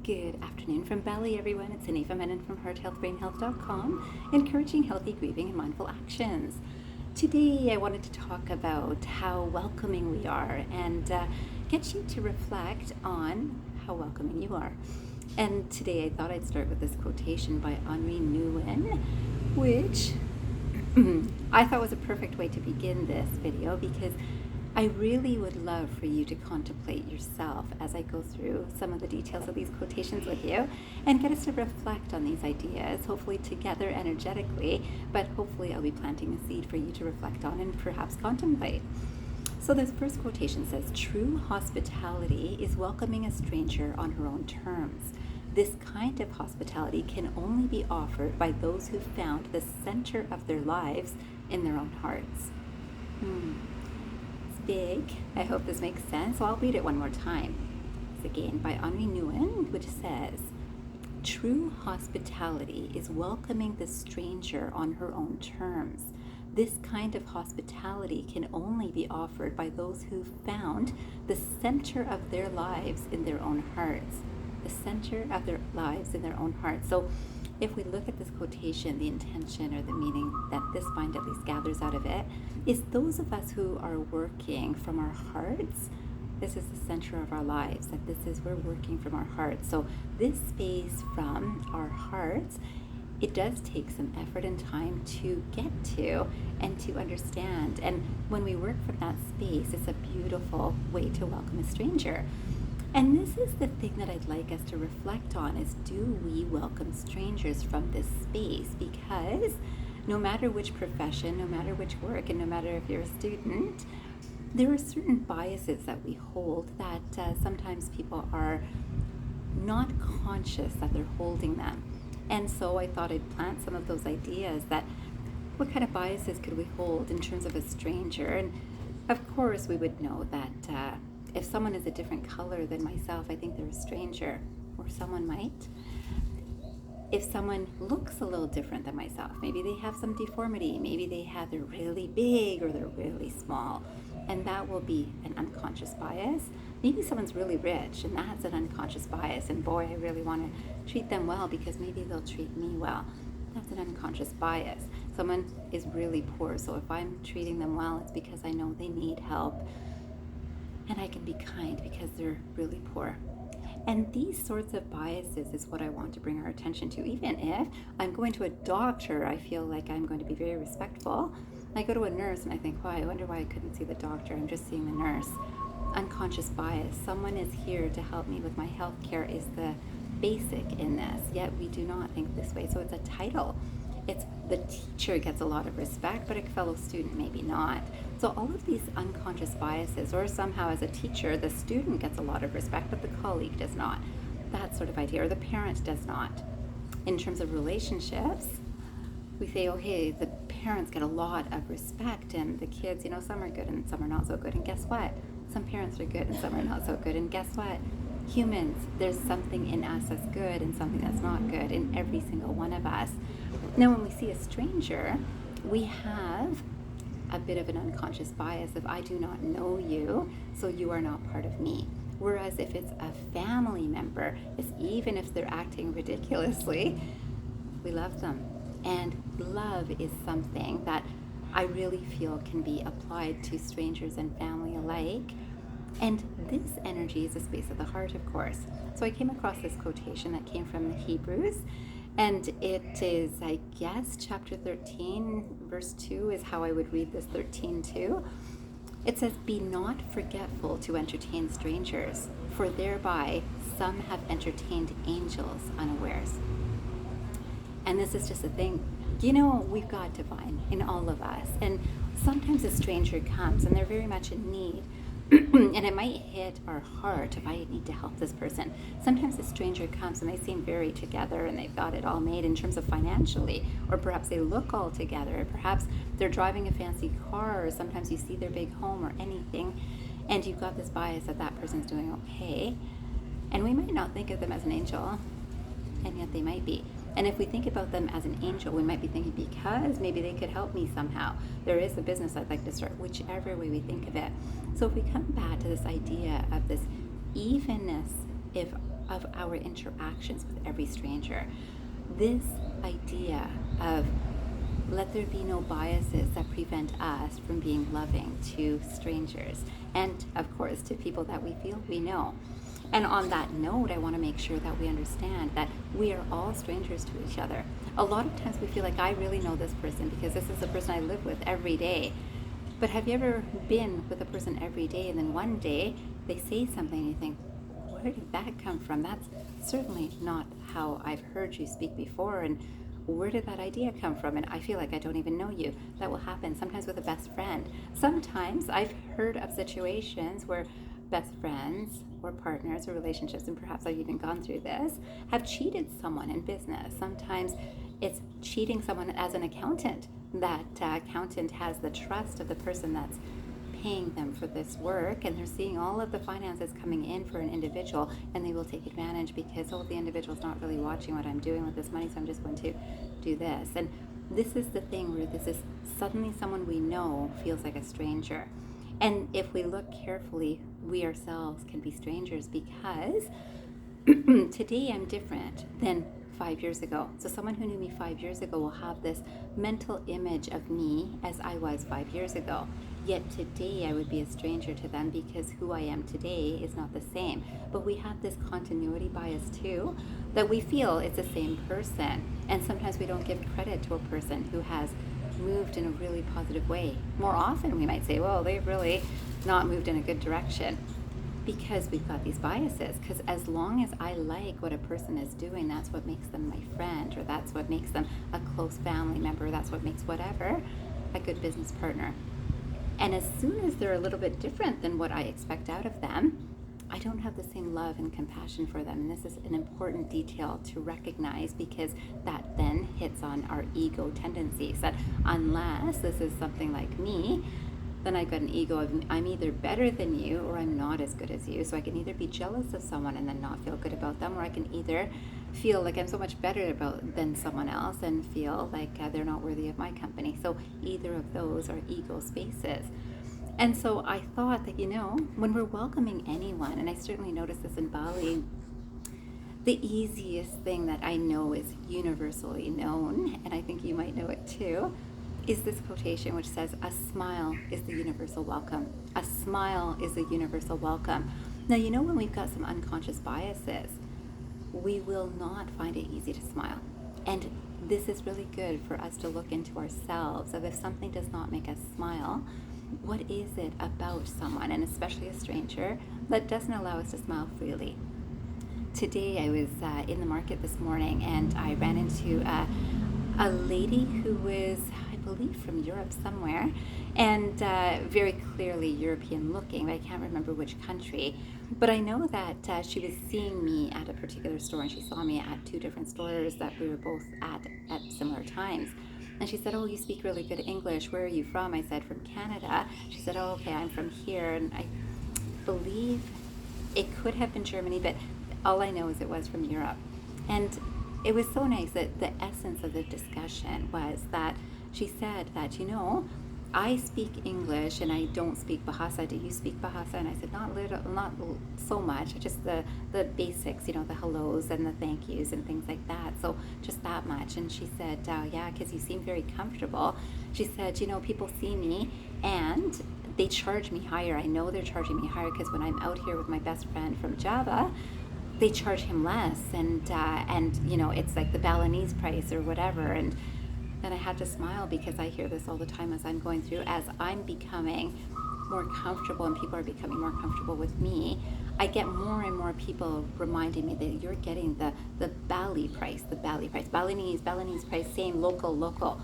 Good afternoon from Bali, everyone. It's Hanifa Menon from hearthealthbrainhealth.com, encouraging healthy grieving and mindful actions. Today, I wanted to talk about how welcoming we are and get you to reflect on how welcoming you are. And today, I thought I'd start with this quotation by Henri Nouwen, which I thought was a perfect way to begin this video because I really would love for you to contemplate yourself as I go through some of the details of these quotations with you and get us to reflect on these ideas, hopefully together energetically, but hopefully I'll be planting a seed for you to reflect on and perhaps contemplate. So this first quotation says, "True hospitality is welcoming a stranger on her own terms. This kind of hospitality can only be offered by those who found the center of their lives in their own hearts." Big. I hope this makes sense. So I'll read it one more time. It's again by Henri Nouwen, which says, "True hospitality is welcoming the stranger on her own terms. This kind of hospitality can only be offered by those who found the center of their lives in their own hearts." The center of their lives in their own hearts. So if we look at this quotation, the intention or the meaning that this mind at least gathers out of it is those of us who are working from our hearts. This is the center of our lives, that this is, we're working from our hearts. So this space from our hearts, it does take some effort and time to get to and to understand. And when we work from that space, it's a beautiful way to welcome a stranger. And this is the thing that I'd like us to reflect on is, do we welcome strangers from this space? Because no matter which profession, no matter which work, and no matter if you're a student, there are certain biases that we hold that sometimes people are not conscious that they're holding them. And so I thought I'd plant some of those ideas that what kind of biases could we hold in terms of a stranger? And of course we would know that if someone is a different color than myself, I think they're a stranger, or someone might. If someone looks a little different than myself, maybe they have some deformity, maybe they're really big or they're really small, and that will be an unconscious bias. Maybe someone's really rich, and that's an unconscious bias, and boy, I really want to treat them well because maybe they'll treat me well. That's an unconscious bias. Someone is really poor, so if I'm treating them well, it's because I know they need help. And I can be kind because they're really poor. And these sorts of biases is what I want to bring our attention to. Even if I'm going to a doctor, I feel like I'm going to be very respectful. I go to a nurse and I think, I wonder why I couldn't see the doctor. I'm just seeing the nurse. Unconscious bias. Someone is here to help me with my health care is the basic in this, yet we do not think this way. So it's a title. It's the teacher gets a lot of respect, but a fellow student maybe not. So all of these unconscious biases, or somehow as a teacher, the student gets a lot of respect, but the colleague does not. That sort of idea, or the parent does not. In terms of relationships, we say, hey, the parents get a lot of respect, and the kids, some are good and some are not so good. And guess what? Some parents are good and some are not so good. And guess what? Humans, there's something in us that's good and something that's not good in every single one of us. Now, when we see a stranger, we have a bit of an unconscious bias of I do not know you, so you are not part of me. Whereas if it's a family member, even if they're acting ridiculously, we love them. And love is something that I really feel can be applied to strangers and family alike. And this energy is a space of the heart, of course. So I came across this quotation that came from the Hebrews, and it is, I guess, chapter 13, verse 2 is how I would read this 13:2. It says, "Be not forgetful to entertain strangers, for thereby some have entertained angels unawares." And this is just a thing, we've got divine in all of us. And sometimes a stranger comes and they're very much in need. And it might hit our heart if I need to help this person. Sometimes a stranger comes and they seem very together and they've got it all made in terms of financially, or perhaps they look all together, or perhaps they're driving a fancy car, or sometimes you see their big home or anything, and you've got this bias that that person's doing okay. And we might not think of them as an angel, and yet they might be. And if we think about them as an angel, we might be thinking because maybe they could help me somehow. There is a business I'd like to start, whichever way we think of it. So if we come back to this idea of this evenness, if of our interactions with every stranger. This idea of let there be no biases that prevent us from being loving to strangers and, of course, to people that we feel we know. And on that note, I want to make sure that we understand that we are all strangers to each other. A lot of times we feel like I really know this person because this is the person I live with every day. But have you ever been with a person every day and then one day they say something and you think, where did that come from? That's certainly not how I've heard you speak before. And where did that idea come from? And I feel like I don't even know you. That will happen sometimes with a best friend. Sometimes I've heard of situations where best friends or partners or relationships, and perhaps I've even gone through this, have cheated someone in business. Sometimes it's cheating someone as an accountant. That accountant has the trust of the person that's paying them for this work, and they're seeing all of the finances coming in for an individual, and they will take advantage because, oh, the individual's not really watching what I'm doing with this money, so I'm just going to do this. And this is the thing where this is suddenly someone we know feels like a stranger. And if we look carefully, we ourselves can be strangers because today I'm different than 5 years ago. So someone who knew me 5 years ago will have this mental image of me as I was 5 years ago. Yet today I would be a stranger to them because who I am today is not the same. But we have this continuity bias too, that we feel it's the same person. And sometimes we don't give credit to a person who has moved in a really positive way. More often we might say, well, they've really not moved in a good direction, because we've got these biases. Because as long as I like what a person is doing, that's what makes them my friend, or that's what makes them a close family member, that's what makes whatever a good business partner. And as soon as they're a little bit different than what I expect out of them, I don't have the same love and compassion for them. And this is an important detail to recognize, because that then hits on our ego tendencies, that unless this is something like me, then I've got an ego of I'm either better than you or I'm not as good as you. So I can either be jealous of someone and then not feel good about them, or I can either feel like I'm so much better than someone else and feel like they're not worthy of my company. So either of those are ego spaces. And so I thought that, when we're welcoming anyone, and I certainly noticed this in Bali, the easiest thing that I know is universally known, and I think you might know it too, is this quotation which says, a smile is the universal welcome. A smile is the universal welcome. Now, when we've got some unconscious biases, we will not find it easy to smile. And this is really good for us to look into ourselves, of if something does not make us smile, what is it about someone, and especially a stranger, that doesn't allow us to smile freely? Today I was in the market this morning, and I ran into a lady who was, I believe, from Europe somewhere, and very clearly European looking, but I can't remember which country. But I know that she was seeing me at a particular store, and she saw me at two different stores that we were both at similar times. And she said, oh, you speak really good English. Where are you from? I said, from Canada. She said, oh, okay, I'm from here. And I believe it could have been Germany, but all I know is it was from Europe. And it was so nice that the essence of the discussion was that she said that, I speak English and I don't speak Bahasa. Do you speak Bahasa? And I said, not so much, just the basics, the hellos and the thank yous and things like that. So just that much. And she said, yeah, because you seem very comfortable. She said, people see me and they charge me higher. I know they're charging me higher because when I'm out here with my best friend from Java, they charge him less. And it's like the Balinese price or whatever. And then I had to smile, because I hear this all the time as I'm going through, as I'm becoming more comfortable and people are becoming more comfortable with me. I get more and more people reminding me that you're getting the Bali price, Balinese price, same, local.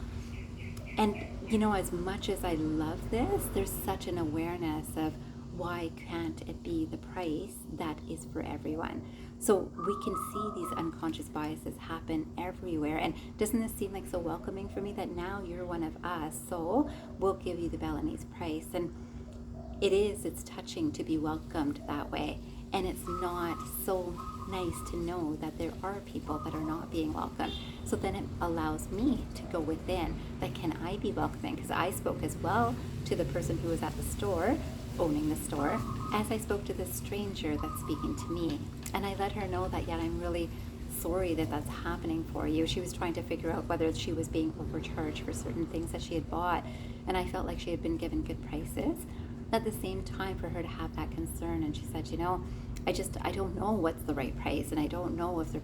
And, as much as I love this, there's such an awareness of why can't it be the price that is for everyone? So we can see these unconscious biases happen everywhere. And doesn't this seem like so welcoming for me, that now you're one of us, so we'll give you the Balinese price? And it's touching to be welcomed that way. And it's not so nice to know that there are people that are not being welcomed. So then it allows me to go within, that can I be welcoming? Because I spoke as well to the person who was at the store, owning the store, as I spoke to this stranger that's speaking to me. And I let her know that, yeah, I'm really sorry that that's happening for you. She was trying to figure out whether she was being overcharged for certain things that she had bought. And I felt like she had been given good prices. At the same time, for her to have that concern, and she said, I don't know what's the right price, and I don't know if they're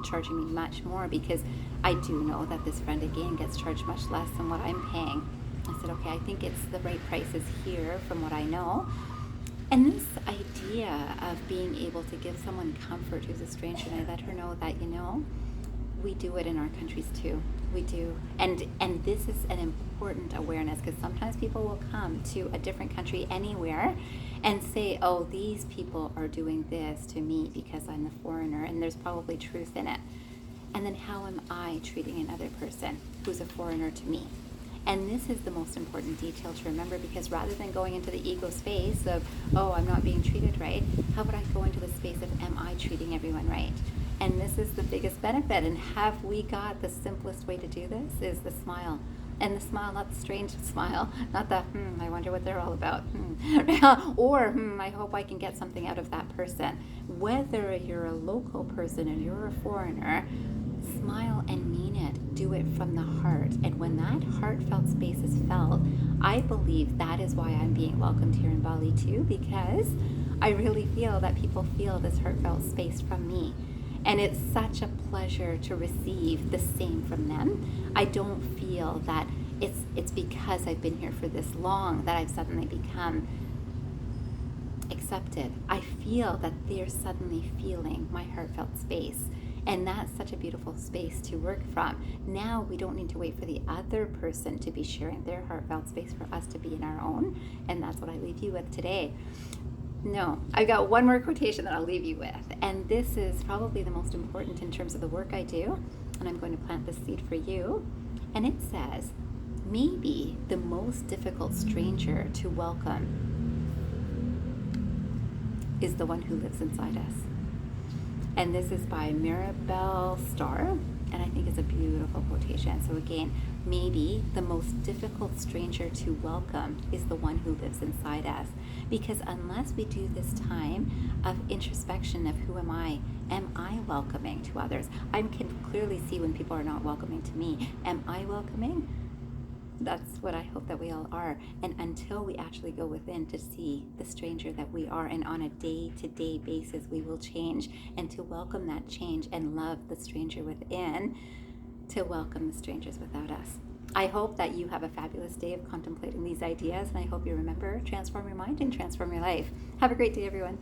charging me much more, because I do know that this friend again gets charged much less than what I'm paying. I said, okay, I think it's the right prices here from what I know. And this idea of being able to give someone comfort who's a stranger, and I let her know that, we do it in our countries too. We do. And this is an important awareness, because sometimes people will come to a different country anywhere and say, oh, these people are doing this to me because I'm the foreigner, and there's probably truth in it. And then how am I treating another person who's a foreigner to me? And this is the most important detail to remember, because rather than going into the ego space of, oh, I'm not being treated right, how about I go into the space of, am I treating everyone right? And this is the biggest benefit. And have we got the simplest way to do this is the smile. And the smile, not the strange smile, not the, I wonder what they're all about, or, I hope I can get something out of that person. Whether you're a local person or you're a foreigner, smile and mean it. Do it from the heart. And when that heartfelt space is felt, I believe that is why I'm being welcomed here in Bali too, because I really feel that people feel this heartfelt space from me. And it's such a pleasure to receive the same from them. I don't feel that it's because I've been here for this long that I've suddenly become accepted. I feel that they're suddenly feeling my heartfelt space. And that's such a beautiful space to work from. Now we don't need to wait for the other person to be sharing their heartfelt space for us to be in our own. And that's what I leave you with today. No, I got one more quotation that I'll leave you with. And this is probably the most important in terms of the work I do. And I'm going to plant this seed for you. And it says, maybe the most difficult stranger to welcome is the one who lives inside us. And this is by Mirabelle Starr, and I think it's a beautiful quotation. So again, maybe the most difficult stranger to welcome is the one who lives inside us. Because unless we do this time of introspection of who am I welcoming to others? I can clearly see when people are not welcoming to me. Am I welcoming? That's what I hope that we all are. And until we actually go within to see the stranger that we are, and on a day-to-day basis we will change, and to welcome that change and love the stranger within, to welcome the strangers without us. I hope that you have a fabulous day of contemplating these ideas, and I hope you remember, transform your mind and transform your life. Have a great day, everyone.